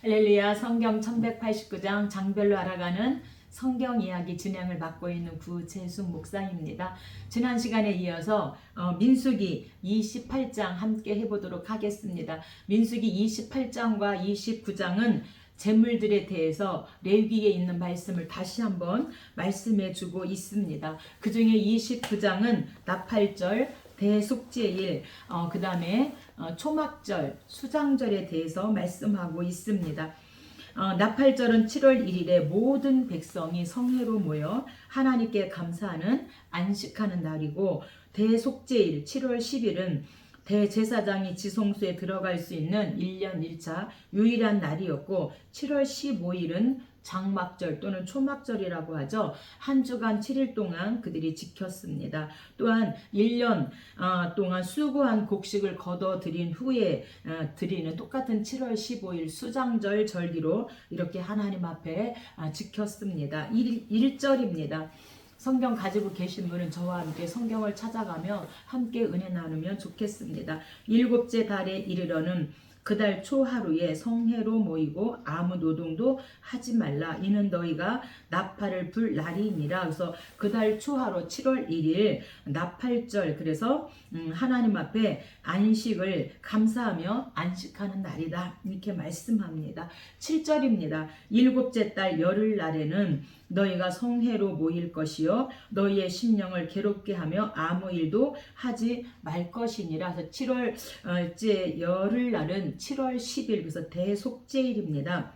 할렐루야. 성경 1189장 장별로 알아가는 성경 이야기 진행을 맡고 있는 구재숙 목사입니다. 지난 시간에 이어서 민수기 28장 함께 해보도록 하겠습니다. 민수기 28장과 29장은 재물들에 대해서 레위기에 있는 말씀을 다시 한번 말씀해 주고 있습니다. 그 중에 29장은 나팔절, 대속죄일, 그 다음에 초막절, 수장절에 대해서 말씀하고 있습니다. 나팔절은 7월 1일에 모든 백성이 성회로 모여 하나님께 감사하는 안식하는 날이고, 대속죄일 7월 10일은 대제사장이 지성소에 들어갈 수 있는 1년 1차 유일한 날이었고, 7월 15일은 장막절 또는 초막절이라고 하죠. 한 주간 7일 동안 그들이 지켰습니다. 또한 1년 동안 수고한 곡식을 거둬들인 후에 드리는 똑같은 7월 15일 수장절 절기로 이렇게 하나님 앞에 지켰습니다. 1절입니다. 성경 가지고 계신 분은 저와 함께 성경을 찾아가며 함께 은혜 나누면 좋겠습니다. 일곱째 달에 이르러는 그달 초하루에 성회로 모이고 아무 노동도 하지 말라. 이는 너희가 나팔을 불 날이니라. 그래서 그달 초하루 7월 1일 나팔절, 그래서 하나님 앞에 안식을 감사하며 안식하는 날이다, 이렇게 말씀합니다. 7절입니다. 일곱째 달 열흘 날에는 너희가 성회로 모일 것이요 너희의 심령을 괴롭게 하며 아무 일도 하지 말 것이니라. 그래서 7월째 열흘 날은 7월 10일, 그래서 대속죄일입니다.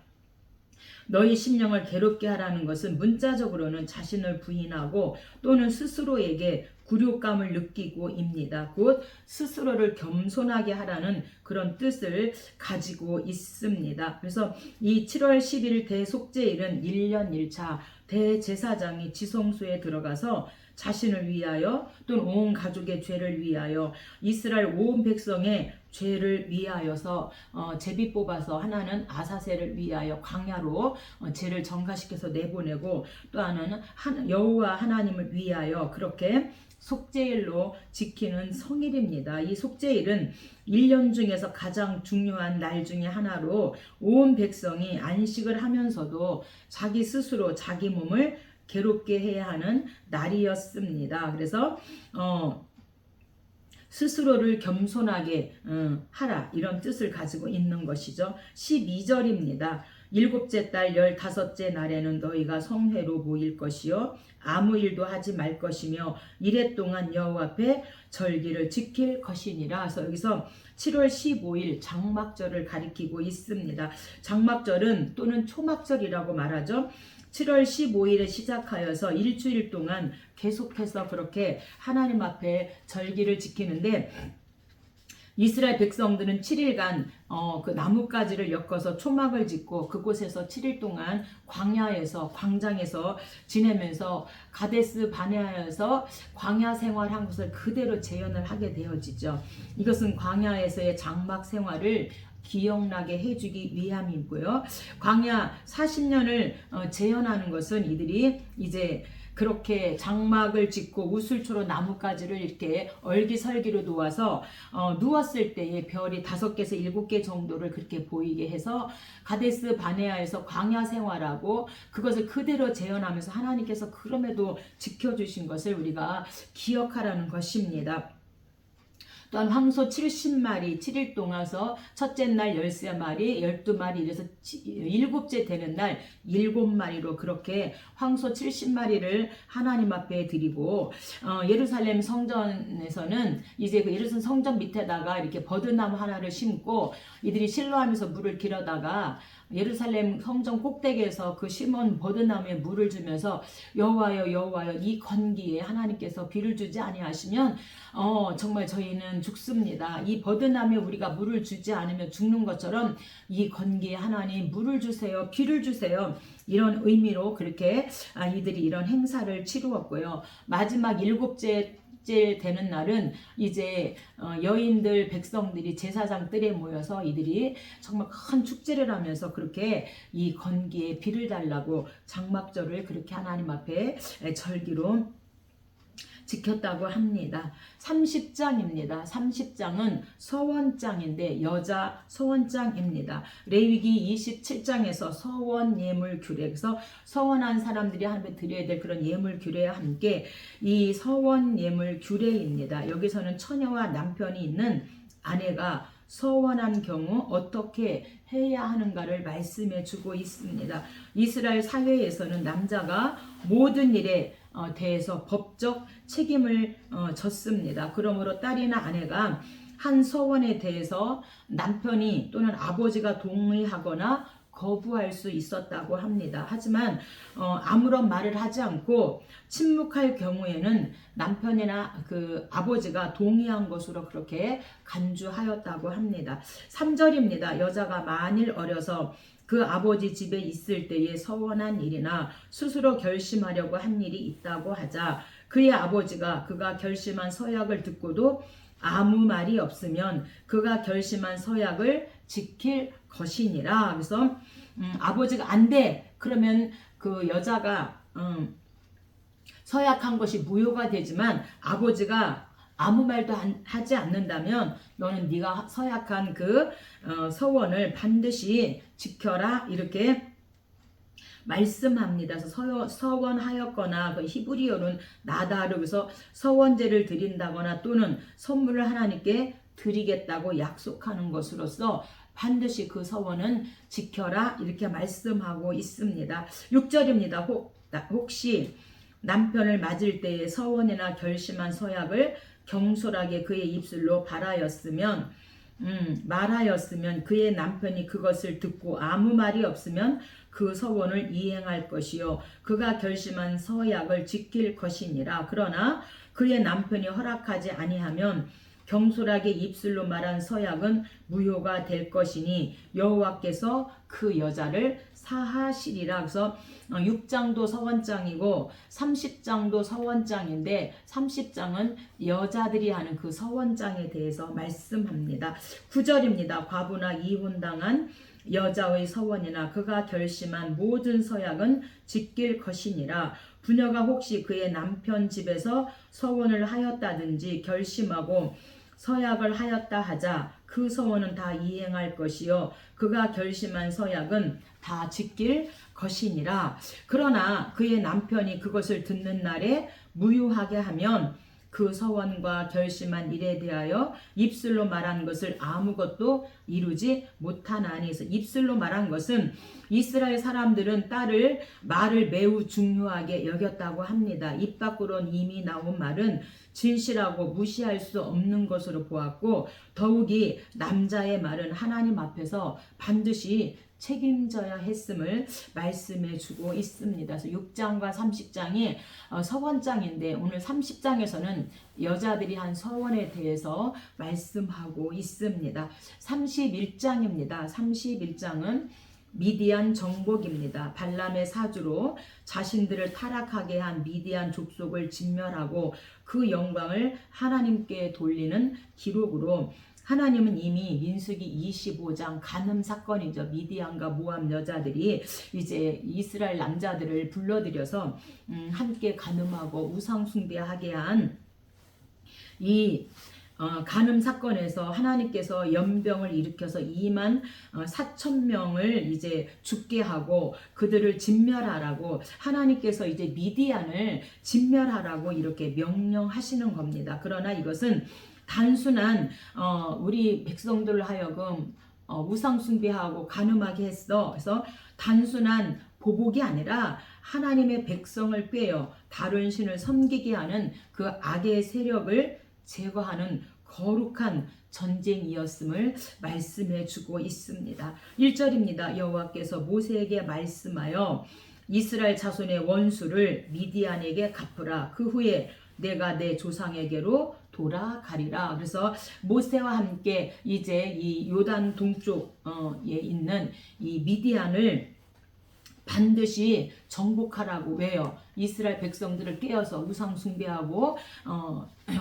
너희 심령을 괴롭게 하라는 것은 문자적으로는 자신을 부인하고 또는 스스로에게 굴욕감을 느끼고입니다. 곧 스스로를 겸손하게 하라는 그런 뜻을 가지고 있습니다. 그래서 이 7월 10일 대속죄일은 1년 1차 대제사장이 지성소에 들어가서 자신을 위하여 또는 온 가족의 죄를 위하여 이스라엘 온 백성의 죄를 위하여서 제비 뽑아서 하나는 아사셀을 위하여 광야로 죄를 전가시켜서 내보내고, 또 하나는 여호와 하나님을 위하여 그렇게 속죄일로 지키는 성일입니다. 이 속죄일은 1년 중에서 가장 중요한 날 중에 하나로 온 백성이 안식을 하면서도 자기 스스로 자기 몸을 괴롭게 해야 하는 날이었습니다. 그래서 스스로를 겸손하게 하라, 이런 뜻을 가지고 있는 것이죠. 12절입니다. 일곱째 달 15째 날에는 너희가 성회로 모일 것이요 아무 일도 하지 말 것이며 이래 동안 여호와 앞에 절기를 지킬 것이니라. 그래서 여기서 7월 15일 장막절을 가리키고 있습니다. 장막절은 또는 초막절이라고 말하죠. 7월 15일에 시작하여서 일주일 동안 계속해서 그렇게 하나님 앞에 절기를 지키는데, 이스라엘 백성들은 7일간 그 나뭇가지를 엮어서 초막을 짓고 그곳에서 7일 동안 광야에서 광장에서 지내면서 가데스 바네아에서 광야 생활한 것을 그대로 재현을 하게 되어지죠. 이것은 광야에서의 장막 생활을 기억나게 해주기 위함이고요. 광야 40년을 재현하는 것은 이들이 이제 그렇게 장막을 짓고 우슬초로 나뭇가지를 이렇게 얼기설기로 놓아서 누웠을 때에 별이 5개에서 7개 정도를 그렇게 보이게 해서 가데스 바네아에서 광야 생활하고 그것을 그대로 재현하면서 하나님께서 그럼에도 지켜주신 것을 우리가 기억하라는 것입니다. 또한 황소 70마리 7일 동안서 첫째 날 13마리 12마리 이래서 7째 되는 날 7마리로 그렇게 황소 70마리를 하나님 앞에 드리고, 예루살렘 성전에서는 이제 그 예루살렘 성전 밑에다가 이렇게 버드나무 하나를 심고 이들이 실로하면서 물을 길어다가 예루살렘 성전 꼭대기에서 그 심은 버드나무에 물을 주면서 여호와여 여호와여 이 건기에 하나님께서 비를 주지 아니하시면 정말 저희는 죽습니다. 이 버드나무에 우리가 물을 주지 않으면 죽는 것처럼 이 건기에 하나님 물을 주세요, 비를 주세요, 이런 의미로 그렇게 이들이 이런 행사를 치루었고요. 마지막 7째 되는 날은 이제 여인들 백성들이 제사장 뜰에 모여서 이들이 정말 큰 축제를 하면서 그렇게 이 건기에 비를 달라고 장막절을 그렇게 하나님 앞에 절기로 지켰다고 합니다. 30장입니다. 30장은 서원장인데 여자 서원장입니다. 레위기 27장에서 서원 예물 규례에서 서원한 사람들이 하나님께 드려야 될 그런 예물 규례와 함께 이 서원 예물 규례입니다. 여기서는 처녀와 남편이 있는 아내가 서원한 경우 어떻게 해야 하는가를 말씀해 주고 있습니다. 이스라엘 사회에서는 남자가 모든 일에 대해서 법적 책임을 졌습니다. 그러므로 딸이나 아내가 한 서원에 대해서 남편이 또는 아버지가 동의하거나 거부할 수 있었다고 합니다. 하지만 아무런 말을 하지 않고 침묵할 경우에는 남편이나 그 아버지가 동의한 것으로 그렇게 간주하였다고 합니다. 3절입니다. 여자가 만일 어려서 그 아버지 집에 있을 때에 서원한 일이나 스스로 결심하려고 한 일이 있다고 하자 그의 아버지가 그가 결심한 서약을 듣고도 아무 말이 없으면 그가 결심한 서약을 지킬 것이니라. 그래서 아버지가 안 돼. 그러면 그 여자가 서약한 것이 무효가 되지만 아버지가 아무 말도 하지 않는다면 너는 네가 서약한 그 서원을 반드시 지켜라 이렇게 말씀합니다. 그래서 서원하였거나 그 히브리어는 나다르 그래서 서원제를 드린다거나 또는 선물을 하나님께 드리겠다고 약속하는 것으로서 반드시 그 서원은 지켜라 이렇게 말씀하고 있습니다. 6절입니다. 혹시 남편을 맞을 때에 서원이나 결심한 서약을 경솔하게 그의 입술로 말하였으면 그의 남편이 그것을 듣고 아무 말이 없으면 그 서원을 이행할 것이요 그가 결심한 서약을 지킬 것이니라. 그러나 그의 남편이 허락하지 아니하면 경솔하게 입술로 말한 서약은 무효가 될 것이니 여호와께서 그 여자를 사하시리라. 그래서 6장도 서원장이고 30장도 서원장인데 30장은 여자들이 하는 그 서원장에 대해서 말씀합니다. 9절입니다. 과부나 이혼당한 여자의 서원이나 그가 결심한 모든 서약은 지킬 것이니라. 부녀가 혹시 그의 남편 집에서 서원을 하였다든지 결심하고 서약을 하였다 하자 그 서원은 다 이행할 것이요 그가 결심한 서약은 다 지킬 것이니라. 그러나 그의 남편이 그것을 듣는 날에 무효하게 하면 그 서원과 결심한 일에 대하여 입술로 말한 것을 아무것도 이루지 못하나니. 입술로 말한 것은 이스라엘 사람들은 말을 매우 중요하게 여겼다고 합니다. 입 밖으로는 이미 나온 말은 진실하고 무시할 수 없는 것으로 보았고 더욱이 남자의 말은 하나님 앞에서 반드시 책임져야 했음을 말씀해 주고 있습니다. 그래서 6장과 30장이 서원장인데 오늘 30장에서는 여자들이 한 서원에 대해서 말씀하고 있습니다. 31장입니다. 31장은 미디안 정복입니다. 발람의 사주로 자신들을 타락하게 한 미디안 족속을 진멸하고 그 영광을 하나님께 돌리는 기록으로 하나님은 이미 민수기 25장 간음 사건이죠. 미디안과 모압 여자들이 이제 이스라엘 남자들을 불러들여서 함께 간음하고 우상 숭배하게 한 이 간음 사건에서 하나님께서 연병을 일으켜서 2만 4천 명을 이제 죽게 하고 그들을 진멸하라고 하나님께서 이제 미디안을 진멸하라고 이렇게 명령하시는 겁니다. 그러나 이것은 단순한 우리 백성들을 하여금 우상 숭배하고 간음하게 했어. 그래서 단순한 보복이 아니라 하나님의 백성을 꿰어 다른 신을 섬기게 하는 그 악의 세력을 제거하는 거룩한 전쟁이었음을 말씀해 주고 있습니다. 1절입니다. 여호와께서 모세에게 말씀하여 이스라엘 자손의 원수를 미디안에게 갚으라. 그 후에 내가 내 조상에게로 돌아가리라. 그래서 모세와 함께 이제 이 요단 동쪽에 있는 이 미디안을 반드시 정복하라고. 왜요? 이스라엘 백성들을 깨어서 우상 숭배하고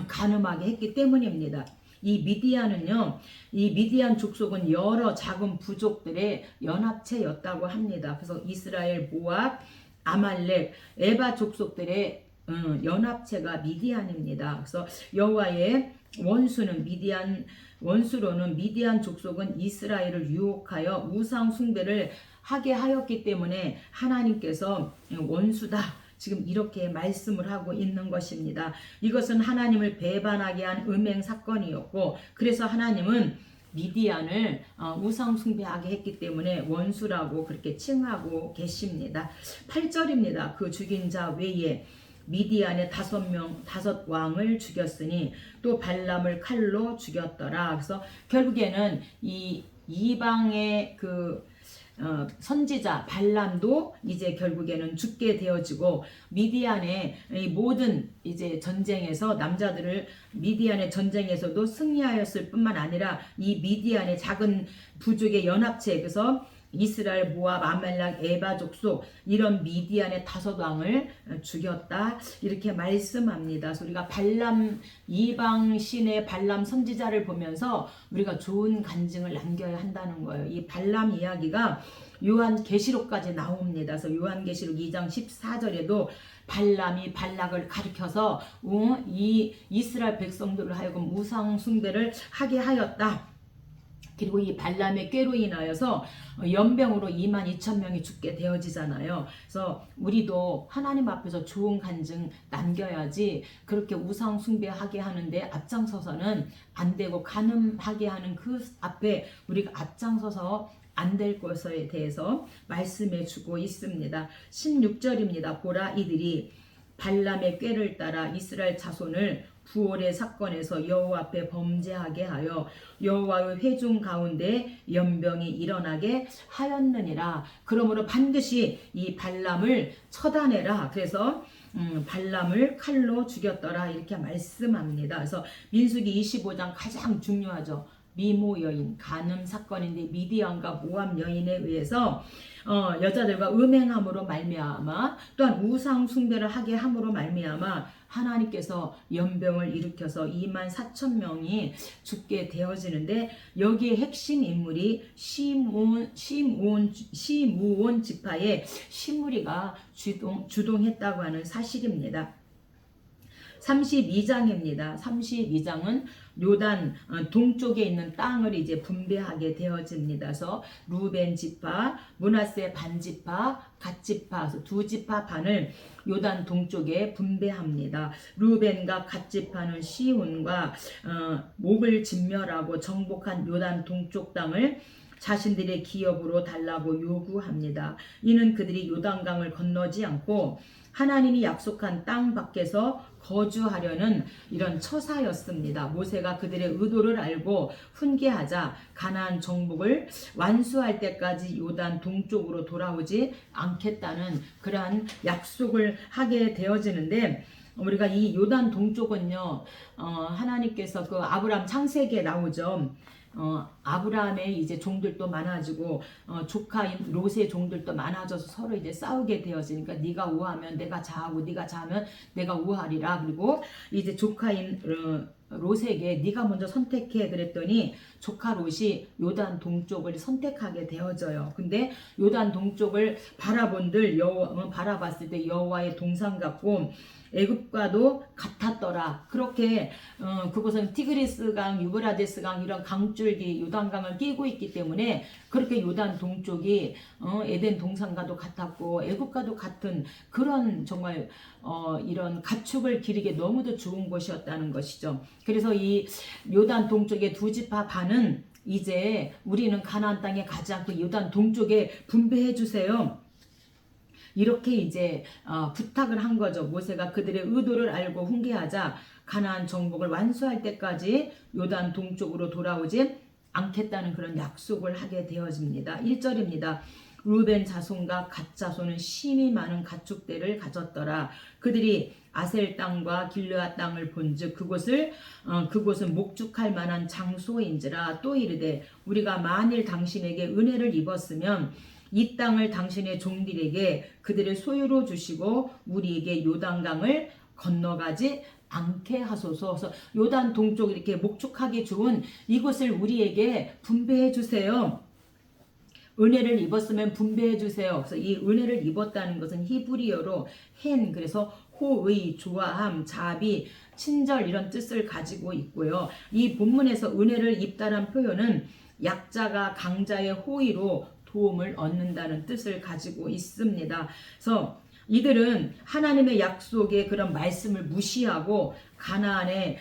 간음하게 했기 때문입니다. 이 미디안 족속은 여러 작은 부족들의 연합체였다고 합니다. 그래서 이스라엘, 모압, 아말렉, 에바 족속들의 연합체가 미디안입니다. 그래서 여호와의 원수로는 미디안 족속은 이스라엘을 유혹하여 우상 숭배를 하게 하였기 때문에 하나님께서 원수다, 지금 이렇게 말씀을 하고 있는 것입니다. 이것은 하나님을 배반하게 한 음행 사건이었고, 그래서 하나님은 미디안을 우상 숭배하게 했기 때문에 원수라고 그렇게 칭하고 계십니다. 8절입니다. 그 죽인 자 외에 미디안의 5 왕을 죽였으니 또 발람을 칼로 죽였더라. 그래서 결국에는 이 이방의 선지자 발람도 이제 결국에는 죽게 되어지고, 미디안의 모든 이제 전쟁에서 남자들을 미디안의 전쟁에서도 승리하였을 뿐만 아니라 이 미디안의 작은 부족의 연합체에서 이스라엘, 모압, 아말렉, 에바 족속 이런 미디안의 5 왕을 죽였다, 이렇게 말씀합니다. 그래서 우리가 발람, 이방 신의 발람 선지자를 보면서 우리가 좋은 간증을 남겨야 한다는 거예요. 이 발람 이야기가 요한계시록까지 나옵니다. 그래서 요한계시록 2장 14절에도 발람이 발락을 가리켜서 이 이스라엘 백성들을 하여금 우상 숭배를 하게 하였다. 그리고 이 발람의 꾀로 인하여서 연병으로 22,000명이 죽게 되어지잖아요. 그래서 우리도 하나님 앞에서 좋은 간증 남겨야지, 그렇게 우상 숭배하게 하는데 앞장서서는 안 되고, 간음하게 하는 그 앞에 우리가 앞장서서 안 될 것에 대해서 말씀해 주고 있습니다. 16절입니다. 보라, 이들이 발람의 꾀를 따라 이스라엘 자손을 부올의 사건에서 여호와 앞에 범죄하게 하여 여호와의 회중 가운데 연병이 일어나게 하였느니라. 그러므로 반드시 이 발람을 처단해라. 그래서 발람을 칼로 죽였더라, 이렇게 말씀합니다. 그래서 민수기 25장 가장 중요하죠. 미모 여인 간음 사건인데, 미디안과 모압 여인에 의해서 여자들과 음행함으로 말미암아, 또한 우상 숭배를 하게 함으로 말미암아 하나님께서 연병을 일으켜서 24,000명이 죽게 되어지는데, 여기에 핵심 인물이 시므온 지파의 시므리가 주동했다고 하는 사실입니다. 32장입니다. 32장은 요단 동쪽에 있는 땅을 이제 분배하게 되어집니다. 그래서 루벤 지파, 므낫세 반 지파, 갓 지파, 2 지파 반을 요단 동쪽에 분배합니다. 루벤과 갓 지파는 시온과 목을 진멸하고 정복한 요단 동쪽 땅을 자신들의 기업으로 달라고 요구합니다. 이는 그들이 요단강을 건너지 않고 하나님이 약속한 땅 밖에서 거주하려는 이런 처사였습니다. 모세가 그들의 의도를 알고 훈계하자 가나안 정복을 완수할 때까지 요단 동쪽으로 돌아오지 않겠다는 그러한 약속을 하게 되어지는데, 우리가 이 요단 동쪽은요, 하나님께서 그 아브람 창세기에 나오죠. 아브라함의 이제 종들도 많아지고 조카인 롯의 종들도 많아져서 서로 이제 싸우게 되어지니까, 네가 우하면 내가 자하고 네가 자하면 내가 우하리라. 그리고 이제 조카인 롯에게 네가 먼저 선택해 그랬더니 조카 롯이 요단 동쪽을 선택하게 되어져요. 근데 요단 동쪽을 바라봤을 때 여호와의 동상 같고 애굽과도 같았더라. 그렇게 그곳은 티그리스강, 유브라데스강 이런 강줄기 요단강을 끼고 있기 때문에 그렇게 요단 동쪽이 에덴 동산과도 같았고 애굽과도 같은 그런 정말 이런 가축을 기르기에 너무도 좋은 곳이었다는 것이죠. 그래서 이 요단 동쪽의 2 지파 반은 이제 우리는 가나안 땅에 가지 않고 요단 동쪽에 분배해 주세요. 이렇게 이제 부탁을 한 거죠. 모세가 그들의 의도를 알고 훈계하자 가나안 정복을 완수할 때까지 요단 동쪽으로 돌아오지 않겠다는 그런 약속을 하게 되어집니다. 1절입니다. 루벤 자손과 갓 자손은 심히 많은 가축대를 가졌더라. 그들이 아셀 땅과 길르앗 땅을 본즉 그곳은 목축할 만한 장소인지라. 또 이르되 우리가 만일 당신에게 은혜를 입었으면 이 땅을 당신의 종들에게 그들의 소유로 주시고 우리에게 요단강을 건너가지 않게 하소서. 그래서 요단 동쪽 이렇게 목축하기 좋은 이곳을 우리에게 분배해 주세요. 은혜를 입었으면 분배해 주세요. 그래서 이 은혜를 입었다는 것은 히브리어로 헨, 그래서 호의, 좋아함, 자비, 친절 이런 뜻을 가지고 있고요. 이 본문에서 은혜를 입다란 표현은 약자가 강자의 호의로 도움을 얻는다는 뜻을 가지고 있습니다. 그래서 이들은 하나님의 약속의 그런 말씀을 무시하고 가나안의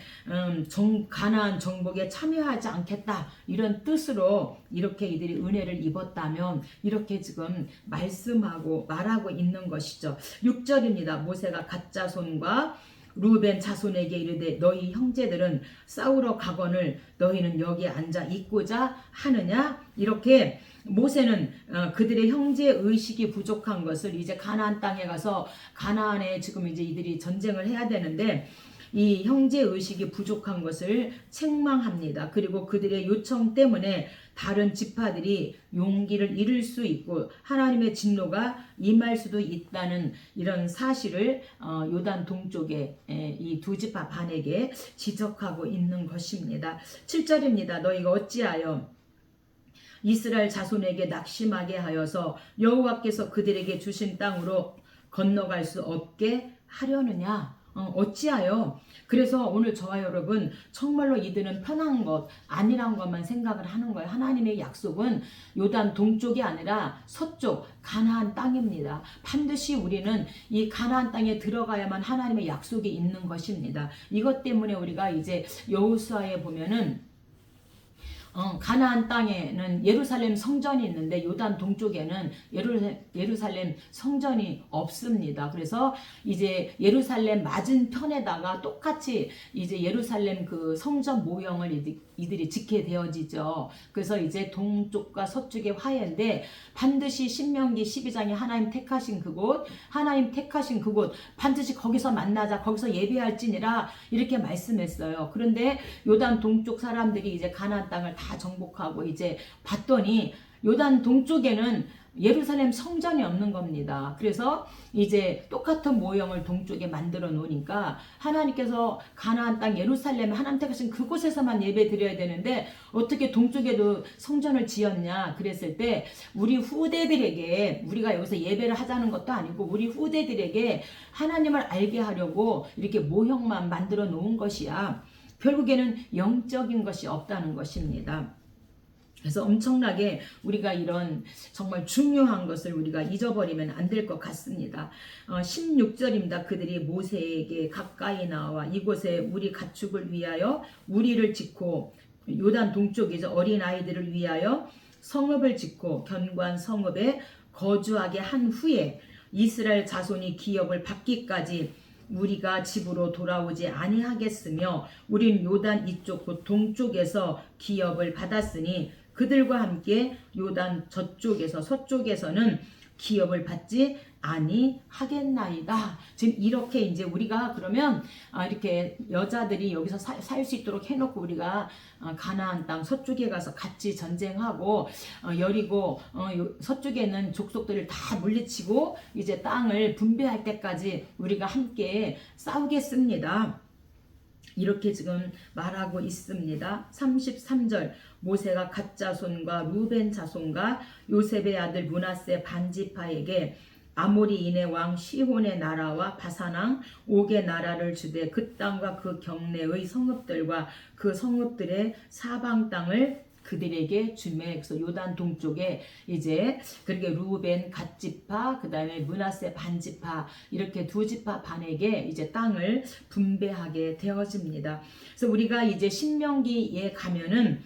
가나안 정복에 참여하지 않겠다 이런 뜻으로 이렇게 이들이 은혜를 입었다면 이렇게 지금 말하고 있는 것이죠. 6절입니다. 모세가 갓 자손과 루벤 자손에게 이르되 너희 형제들은 싸우러 가거늘 너희는 여기 앉아 있고자 하느냐. 이렇게 모세는 그들의 형제 의식이 부족한 것을 이제 가나안 땅에 가서 가나안에 지금 이제 이들이 전쟁을 해야 되는데 이 형제 의식이 부족한 것을 책망합니다. 그리고 그들의 요청 때문에 다른 지파들이 용기를 잃을 수 있고 하나님의 진노가 임할 수도 있다는 이런 사실을 요단 동쪽에 이 두 지파 반에게 지적하고 있는 것입니다. 7절입니다. 너희가 어찌하여 이스라엘 자손에게 낙심하게 하여서 여호와께서 그들에게 주신 땅으로 건너갈 수 없게 하려느냐. 어찌하여. 그래서 오늘 저와 여러분 정말로 이들은 편한 것 아니란 것만 생각을 하는 거예요. 하나님의 약속은 요단 동쪽이 아니라 서쪽 가나안 땅입니다. 반드시 우리는 이 가나안 땅에 들어가야만 하나님의 약속이 있는 것입니다. 이것 때문에 우리가 이제 여호수아에 보면은 가나안 땅에는 예루살렘 성전이 있는데 요단 동쪽에는 예루살렘 성전이 없습니다. 그래서 이제 예루살렘 맞은편에다가 똑같이 이제 예루살렘 그 성전 모형을 이들이 짓게 되어지죠. 그래서 이제 동쪽과 서쪽의 화해인데 반드시 신명기 12장에 하나님 택하신 그곳 반드시 거기서 만나자, 거기서 예배할지니라 이렇게 말씀했어요. 그런데 요단 동쪽 사람들이 이제 가나안 땅을 다 정복하고 이제 봤더니 요단 동쪽에는 예루살렘 성전이 없는 겁니다. 그래서 이제 똑같은 모형을 동쪽에 만들어 놓으니까 하나님께서 가나안 땅 예루살렘 하나님 택하신 그곳에서만 예배 드려야 되는데 어떻게 동쪽에도 성전을 지었냐 그랬을 때 우리 후대들에게 우리가 여기서 예배를 하자는 것도 아니고 우리 후대들에게 하나님을 알게 하려고 이렇게 모형만 만들어 놓은 것이야. 결국에는 영적인 것이 없다는 것입니다. 그래서 엄청나게 우리가 이런 정말 중요한 것을 우리가 잊어버리면 안 될 것 같습니다. 16절입니다. 그들이 모세에게 가까이 나와 이곳에 우리 가축을 위하여 우리를 짓고 요단 동쪽이죠. 어린아이들을 위하여 성읍을 짓고 견고한 성읍에 거주하게 한 후에 이스라엘 자손이 기업을 받기까지 우리가 집으로 돌아오지 아니하겠으며 우린 요단 이쪽 곧 동쪽에서 기업을 받았으니 그들과 함께 요단 저쪽에서 서쪽에서는 기업을 받지 아니하겠나이다. 지금 이렇게 이제 우리가 그러면 이렇게 여자들이 여기서 살 수 있도록 해놓고 우리가 가나안 땅 서쪽에 가서 같이 전쟁하고 여리고 서쪽에는 족속들을 다 물리치고 이제 땅을 분배할 때까지 우리가 함께 싸우겠습니다. 이렇게 지금 말하고 있습니다. 33절 모세가 갓 자손과 루벤 자손과 요셉의 아들 므낫세 반지파에게 아모리인의 왕 시혼의 나라와 바산 왕 옥의 나라를 주되 그 땅과 그 경내의 성읍들과 그 성읍들의 사방 땅을 그들에게 주매. 그래서 요단 동쪽에 이제 그렇게 루벤 갓지파 그다음에 므낫세 반지파 이렇게 두 지파 반에게 이제 땅을 분배하게 되어집니다. 그래서 우리가 이제 신명기에 가면은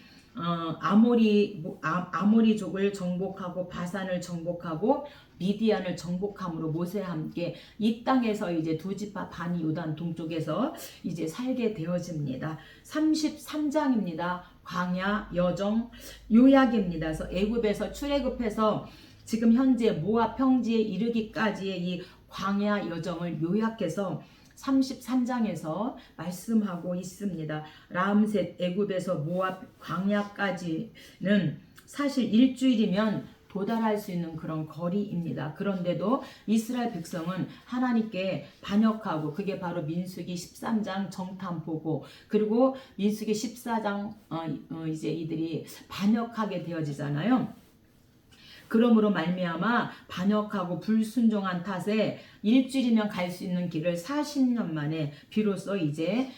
아모리족을 정복하고 바산을 정복하고 미디안을 정복함으로 모세와 함께 이 땅에서 이제 두 지파 반이 요단 동쪽에서 이제 살게 되어집니다. 33장입니다. 광야 여정 요약입니다. 그래서 애굽에서 출애굽해서 지금 현재 모압 평지에 이르기까지의 이 광야 여정을 요약해서 33장에서 말씀하고 있습니다. 람셋 애굽에서 모압 광야까지는 사실 일주일이면 도달할 수 있는 그런 거리입니다. 그런데도 이스라엘 백성은 하나님께 반역하고 그게 바로 민수기 13장 정탐 보고 그리고 민수기 14장 이제 이들이 반역하게 되어지잖아요. 그러므로 말미암아 반역하고 불순종한 탓에 일주일이면 갈 수 있는 길을 40년 만에 비로소 이제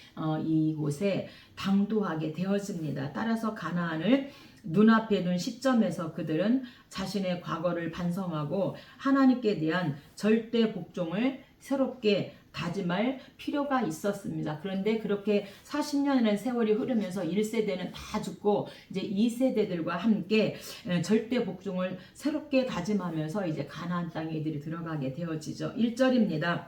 이곳에 당도하게 되어집니다. 따라서 가나안을 눈앞에 둔 시점에서 그들은 자신의 과거를 반성하고 하나님께 대한 절대 복종을 새롭게 다짐할 필요가 있었습니다. 그런데 그렇게 40년이라는 세월이 흐르면서 1세대는 다 죽고 이제 2세대들과 함께 절대 복종을 새롭게 다짐하면서 이제 가나안 땅에 이들이 들어가게 되어지죠. 1절입니다.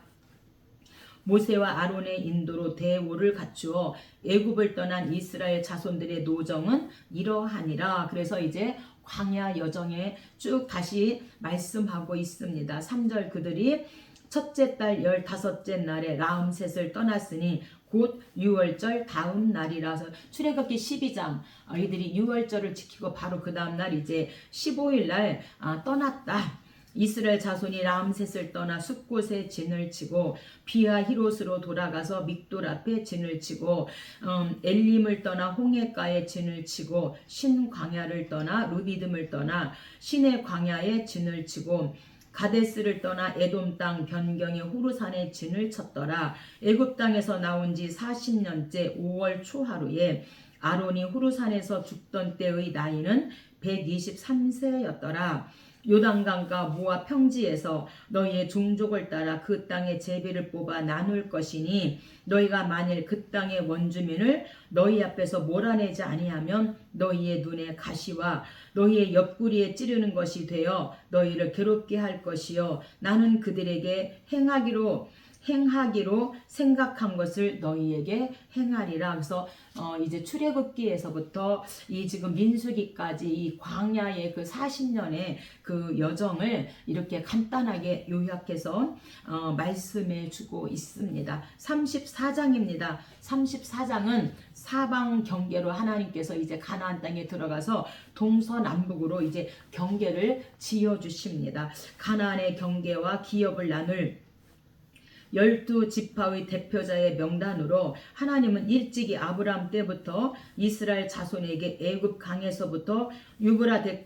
모세와 아론의 인도로 대오를 갖추어 애굽을 떠난 이스라엘 자손들의 노정은 이러하니라. 그래서 이제 광야 여정에 쭉 다시 말씀하고 있습니다. 3절 그들이 첫째 달 15째 날에 라암셋을 떠났으니 곧 유월절 다음 날이라서 출애굽기 12장 이들이 유월절을 지키고 바로 그 다음 날 이제 15일 날 떠났다. 이스라엘 자손이 라암셋을 떠나 숲곳에 진을 치고 비하 히롯으로 돌아가서 믹돌 앞에 진을 치고 엘림을 떠나 홍해가에 진을 치고 신 광야를 떠나 루디듬을 떠나 신의 광야에 진을 치고 가데스를 떠나 에돔 땅 변경의 후르산에 진을 쳤더라. 애굽 땅에서 나온 지 40년째 5월 초하루에 아론이 후르산에서 죽던 때의 나이는 123세였더라. 요단강과 모압 평지에서 너희의 종족을 따라 그 땅의 제비를 뽑아 나눌 것이니 너희가 만일 그 땅의 원주민을 너희 앞에서 몰아내지 아니하면 너희의 눈에 가시와 너희의 옆구리에 찌르는 것이 되어 너희를 괴롭게 할 것이요 나는 그들에게 행하기로 생각한 것을 너희에게 행하리라. 그래서 이제 출애굽기에서부터 이 지금 민수기까지 이 광야의 그 40년의 그 여정을 이렇게 간단하게 요약해서 말씀해 주고 있습니다. 34장입니다. 34장은 사방 경계로 하나님께서 이제 가나안 땅에 들어가서 동서남북으로 이제 경계를 지어 주십니다. 가나안의 경계와 기업을 나눌 12지파의 대표자의 명단으로 하나님은 일찍이 아브라함 때부터 이스라엘 자손에게 애굽 강에서부터 유브라데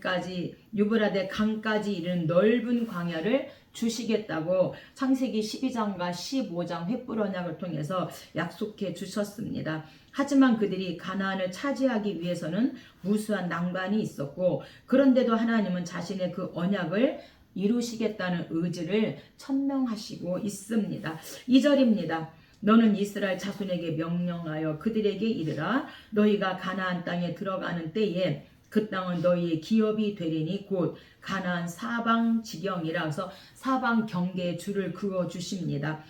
강까지 이르는 넓은 광야를 주시겠다고 창세기 12장과 15장 횃불 언약을 통해서 약속해 주셨습니다. 하지만 그들이 가나안을 차지하기 위해서는 무수한 낭만이 있었고 그런데도 하나님은 자신의 그 언약을 이루시겠다는 의지를 천명하시고 있습니다. 2절입니다. 너는 이스라엘 자손에게 명령하여 그들에게 이르라. 너희가 가나안 땅에 들어가는 때에 그 땅은 너희의 기업이 되리니 곧 가나안 사방 지경이라. 그래서 사방 경계에 줄을 그어 주십니다.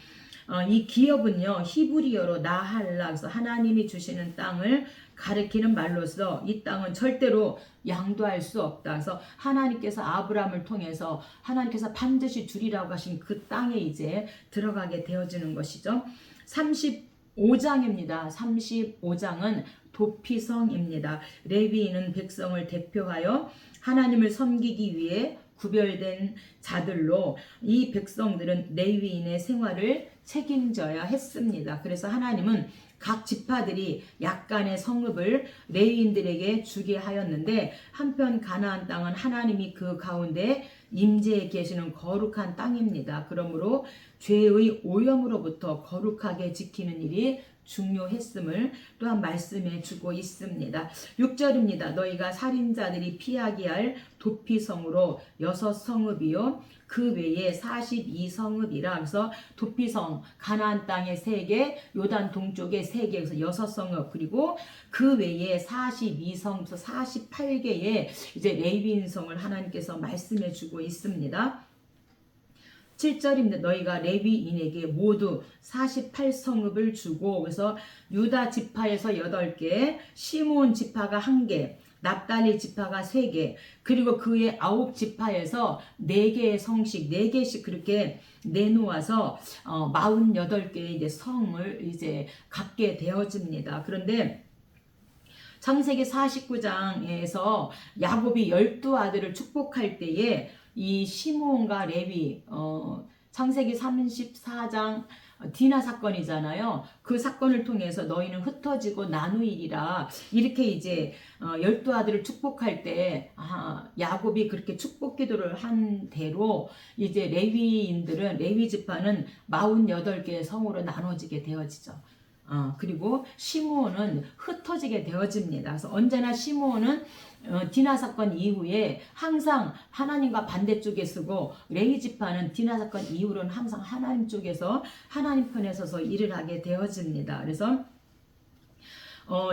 이 기업은요 히브리어로 나할라, 그래서 하나님이 주시는 땅을 가리키는 말로서 이 땅은 절대로 양도할 수 없다. 그래서 하나님께서 아브라함을 통해서 하나님께서 반드시 주리라고 하신 그 땅에 이제 들어가게 되어지는 것이죠. 35장입니다. 35장은 도피성입니다. 레위인은 백성을 대표하여 하나님을 섬기기 위해 구별된 자들로 이 백성들은 레위인의 생활을 책임져야 했습니다. 그래서 하나님은 각 지파들이 약간의 성읍을 레위인들에게 주게 하였는데 한편 가나안 땅은 하나님이 그 가운데 임재해 계시는 거룩한 땅입니다. 그러므로 죄의 오염으로부터 거룩하게 지키는 일이 중요했음을 또한 말씀해 주고 있습니다. 6절입니다. 너희가 살인자들이 피하게 할 도피성으로 6성읍이요 그 외에 42성읍이라. 그래서 도피성 가나안 땅에 3개, 요단 동쪽에 3개, 그래서 6성읍, 그리고 그 외에 42성부터 48개의 이제 레위인성을 하나님께서 말씀해 주고 있습니다. 7절입니다. 너희가 레위인에게 모두 48성읍을 주고, 그래서 유다 지파에서 8개, 시므온 지파가 1개, 납달리 지파가 3개, 그리고 그의 9지파에서 4개의 성씩 4개씩 그렇게 내놓아서 48개의 이제 성을 이제 갖게 되어집니다. 그런데 창세기 49장에서 야곱이 12아들을 축복할 때에 이 시므온과 레위, 창세기 34장 디나 사건이잖아요. 그 사건을 통해서 너희는 흩어지고 나누이리라. 이렇게 이제 12아들을 축복할 때 야곱이 그렇게 축복 기도를 한 대로 이제 레위 지파는 48개의 성으로 나눠지게 되어지죠. 그리고 시므온은 흩어지게 되어집니다. 그래서 언제나 시므온은 디나 사건 이후에 항상 하나님과 반대쪽에 서고, 레위 지파는 디나 사건 이후로는 항상 하나님 쪽에서 하나님 편에 서서 일을 하게 되어집니다. 그래서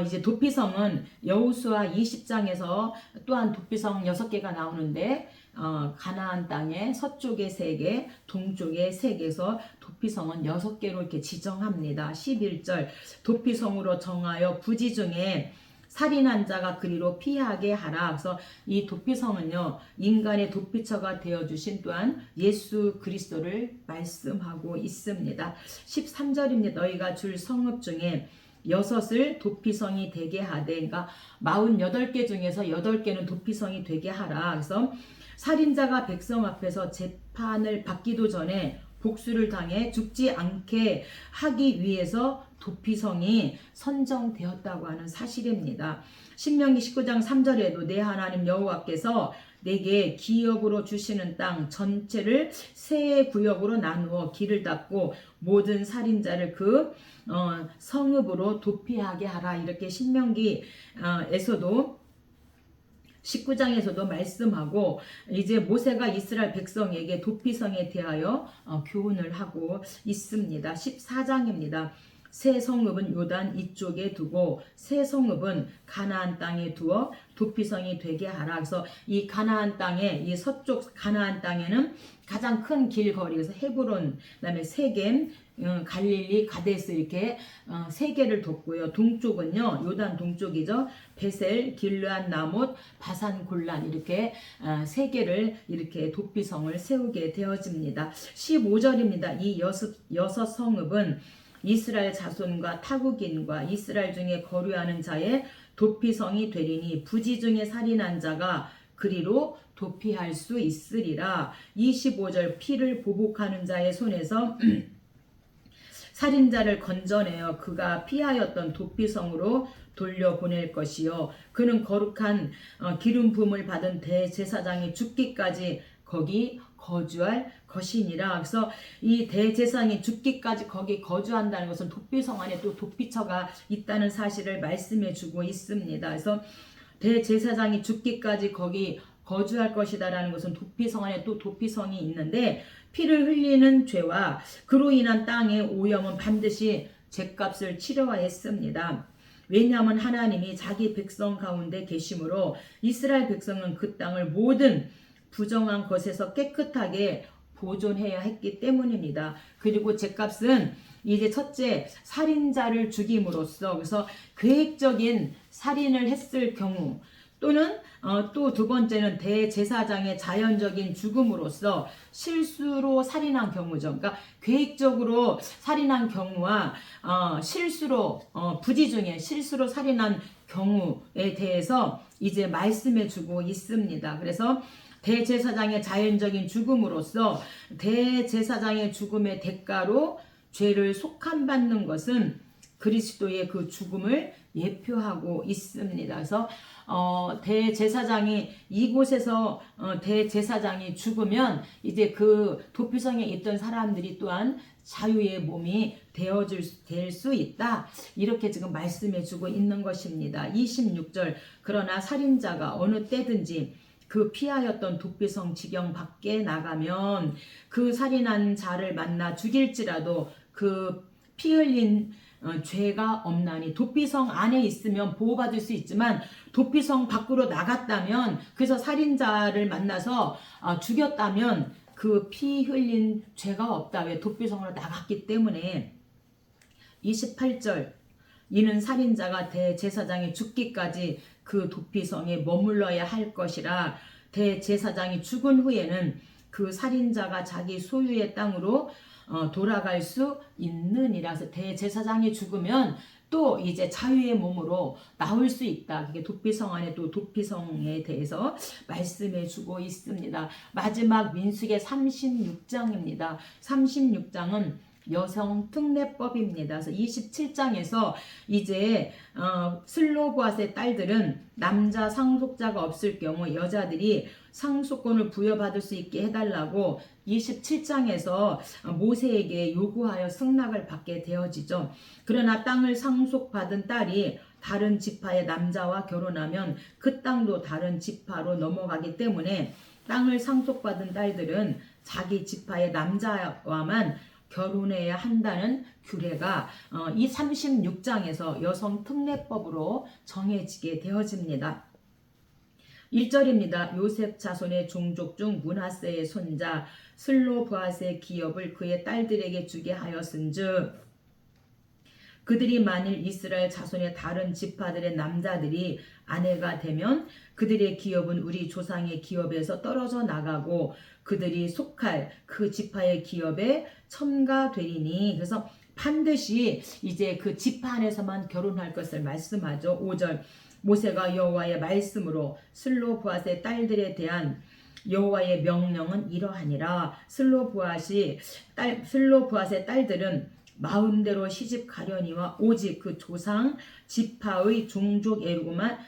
이제 도피성은 여호수아 20장에서 또한 도피성 6개가 나오는데, 가나안 땅에 서쪽에 3개, 동쪽에 3개에서 도피성은 6개로 이렇게 지정합니다. 11절, 도피성으로 정하여 부지 중에 살인한 자가 그리로 피하게 하라. 그래서 이 도피성은요, 인간의 도피처가 되어주신 또한 예수 그리스도를 말씀하고 있습니다. 13절입니다. 너희가 줄 성읍 중에 6을 도피성이 되게 하되, 그러니까 48개 중에서 8개는 도피성이 되게 하라. 그래서 살인자가 백성 앞에서 재판을 받기도 전에 복수를 당해 죽지 않게 하기 위해서 도피성이 선정되었다고 하는 사실입니다. 신명기 19장 3절에도 내 하나님 여호와께서 내게 기업으로 주시는 땅 전체를 세 구역으로 나누어 길을 닦고 모든 살인자를 그 성읍으로 도피하게 하라. 이렇게 신명기에서도 19장에서도 말씀하고, 이제 모세가 이스라엘 백성에게 도피성에 대하여 교훈을 하고 있습니다. 14장입니다. 새 성읍은 요단 이쪽에 두고 새 성읍은 가나안 땅에 두어 도피성이 되게 하라. 그래서 이 가나안 땅에, 이 서쪽 가나안 땅에는 가장 큰 길거리, 그래서 헤브론, 그다음에 세겜, 갈릴리, 가데스, 이렇게 3개를 뒀고요. 동쪽은요, 요단 동쪽이죠. 베셀, 길르앗, 나못, 바산, 골란, 이렇게 3개를 이렇게 도피성을 세우게 되어집니다. 15절입니다. 이 6 성읍은 이스라엘 자손과 타국인과 이스라엘 중에 거류하는 자의 도피성이 되리니 부지 중에 살인한 자가 그리로 도피할 수 있으리라. 25절, 피를 보복하는 자의 손에서 살인자를 건져내어 그가 피하였던 도피성으로 돌려보낼 것이요, 그는 거룩한 기름 부음을 받은 대제사장이 죽기까지 거기 거주할 것이니라. 그래서 이 대제사장이 죽기까지 거기 거주한다는 것은 도피성 안에 또 도피처가 있다는 사실을 말씀해 주고 있습니다. 그래서 대제사장이 죽기까지 거기 거주할 것이다라는 것은 도피성 안에 또 도피성이 있는데, 피를 흘리는 죄와 그로 인한 땅의 오염은 반드시 죄값을 치러야 했습니다. 왜냐하면 하나님이 자기 백성 가운데 계심으로 이스라엘 백성은 그 땅을 모든 부정한 것에서 깨끗하게 보존해야 했기 때문입니다. 그리고 죄값은 이제 첫째, 살인자를 죽임으로써, 그래서 계획적인 살인을 했을 경우, 또는 또 두 번째는 대제사장의 자연적인 죽음으로써 실수로 살인한 경우죠. 그러니까 계획적으로 살인한 경우와 실수로 부지 중에 실수로 살인한 경우에 대해서 이제 말씀해 주고 있습니다. 그래서 대제사장의 자연적인 죽음으로써 대제사장의 죽음의 대가로 죄를 속함받는 것은 그리스도의 그 죽음을 예표하고 있습니다. 그래서 대제사장이 이곳에서 대제사장이 죽으면 이제 그 도피성에 있던 사람들이 또한 자유의 몸이 될 수 있다. 이렇게 지금 말씀해 주고 있는 것입니다. 26절, 그러나 살인자가 어느 때든지 그 피하였던 도피성 지경 밖에 나가면 그 살인한 자를 만나 죽일지라도 그 피 흘린 죄가 없나니. 도피성 안에 있으면 보호받을 수 있지만 도피성 밖으로 나갔다면, 그래서 살인자를 만나서 죽였다면 그 피 흘린 죄가 없다. 왜? 도피성으로 나갔기 때문에. 28절, 이는 살인자가 대제사장이 죽기까지 그 도피성에 머물러야 할 것이라. 대제사장이 죽은 후에는 그 살인자가 자기 소유의 땅으로 돌아갈 수 있느니라서, 대제사장이 죽으면 또 이제 자유의 몸으로 나올 수 있다. 그게 도피성 안에 또 도피성에 대해서 말씀해 주고 있습니다. 마지막 민수기 36장입니다. 36장은 여성 특례법입니다. 그래서 27장에서 이제 슬로보앗의 딸들은 남자 상속자가 없을 경우 여자들이 상속권을 부여받을 수 있게 해달라고 27장에서 모세에게 요구하여 승낙을 받게 되어지죠. 그러나 땅을 상속받은 딸이 다른 지파의 남자와 결혼하면 그 땅도 다른 지파로 넘어가기 때문에 땅을 상속받은 딸들은 자기 지파의 남자와만 결혼해야 한다는 규례가 이 36장에서 여성 특례법으로 정해지게 되어집니다. 1절입니다. 요셉 자손의 종족 중 므낫세의 손자 슬로브앗의 기업을 그의 딸들에게 주게 하였은즉 그들이 만일 이스라엘 자손의 다른 지파들의 남자들이 아내가 되면 그들의 기업은 우리 조상의 기업에서 떨어져 나가고 그들이 속할 그 지파의 기업에 첨가되리니. 그래서 반드시 이제 그 지파 안에서만 결혼할 것을 말씀하죠. 5절 모세가 여호와의 말씀으로 슬로브앗의 딸들에 대한 여호와의 명령은 이러하니라. 슬로브앗의 딸들은 마음대로 시집 가려니와 오직 그 조상 지파의 종족에게로만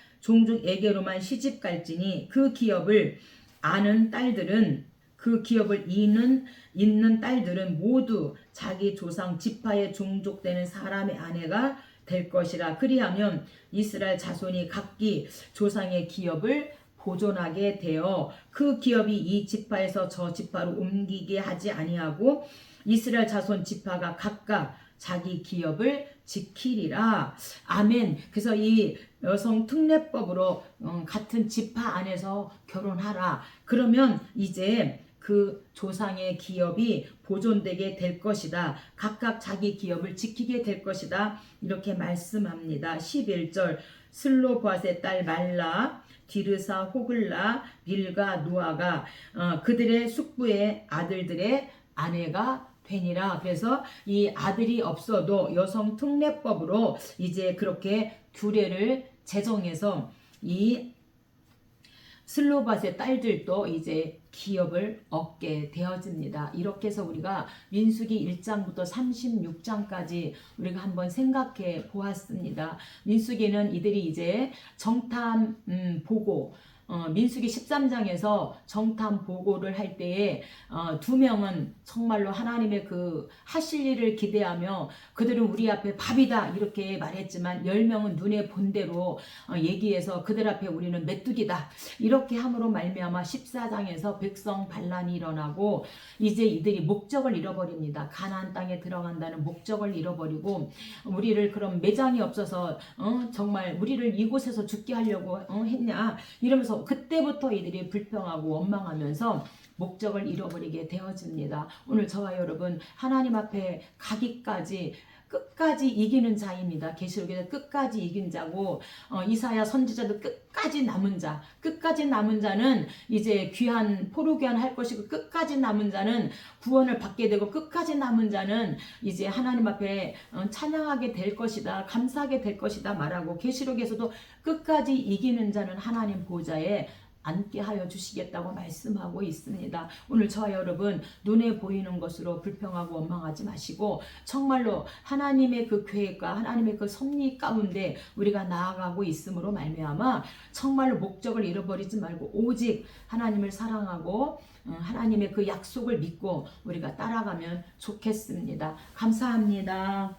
시집 갈지니 그 기업을 아는 딸들은 그 기업을 잇는 딸들은 모두 자기 조상 지파의 종족되는 사람의 아내가 될 것이라. 그리하면 이스라엘 자손이 각기 조상의 기업을 보존하게 되어 그 기업이 이 지파에서 저 지파로 옮기게 하지 아니하고 이스라엘 자손 지파가 각각 자기 기업을 지키리라. 아멘. 그래서 이 여성 특례법으로 같은 지파 안에서 결혼하라. 그러면 이제 그 조상의 기업이 보존되게 될 것이다. 각각 자기 기업을 지키게 될 것이다. 이렇게 말씀합니다. 11절 슬로보앗의 딸 말라 디르사 호글라 빌가 노아가 그들의 숙부의 아들들의 아내가 되니라. 그래서 이 아들이 없어도 여성 특례법으로 이제 그렇게 규례를 제정해서 이 슬로밧의 딸들도 이제 기업을 얻게 되어집니다. 이렇게 해서 우리가 민수기 1장부터 36장까지 우리가 한번 생각해 보았습니다. 민수기는 이들이 이제 정탐 보고 민수기 13장에서 정탐 보고를 할 때에 두 명은 정말로 하나님의 그 하실 일을 기대하며 그들은 우리 앞에 밥이다 이렇게 말했지만 10명은 눈에 본 대로 얘기해서 그들 앞에 우리는 메뚜기다 이렇게 함으로 말미암아 14장에서 백성 반란이 일어나고 이제 이들이 목적을 잃어버립니다. 가나안 땅에 들어간다는 목적을 잃어버리고 우리를 그럼 매장이 없어서 정말 우리를 이곳에서 죽게 하려고 했냐 이러면서 그때부터 이들이 불평하고 원망하면서 목적을 잃어버리게 되어집니다. 오늘 저와 여러분 하나님 앞에 가기까지 끝까지 이기는 자입니다. 계시록에서 끝까지 이긴 자고 이사야 선지자도 끝까지 남은 자는 이제 포로귀환 할 것이고 끝까지 남은 자는 구원을 받게 되고 끝까지 남은 자는 이제 하나님 앞에 찬양하게 될 것이다 감사하게 될 것이다 말하고 계시록에서도 끝까지 이기는 자는 하나님 보좌에 앉게 하여 주시겠다고 말씀하고 있습니다. 오늘 저와 여러분 눈에 보이는 것으로 불평하고 원망하지 마시고 정말로 하나님의 그 계획과 하나님의 그 섭리 가운데 우리가 나아가고 있음으로 말미암아 정말로 목적을 잃어버리지 말고 오직 하나님을 사랑하고 하나님의 그 약속을 믿고 우리가 따라가면 좋겠습니다. 감사합니다.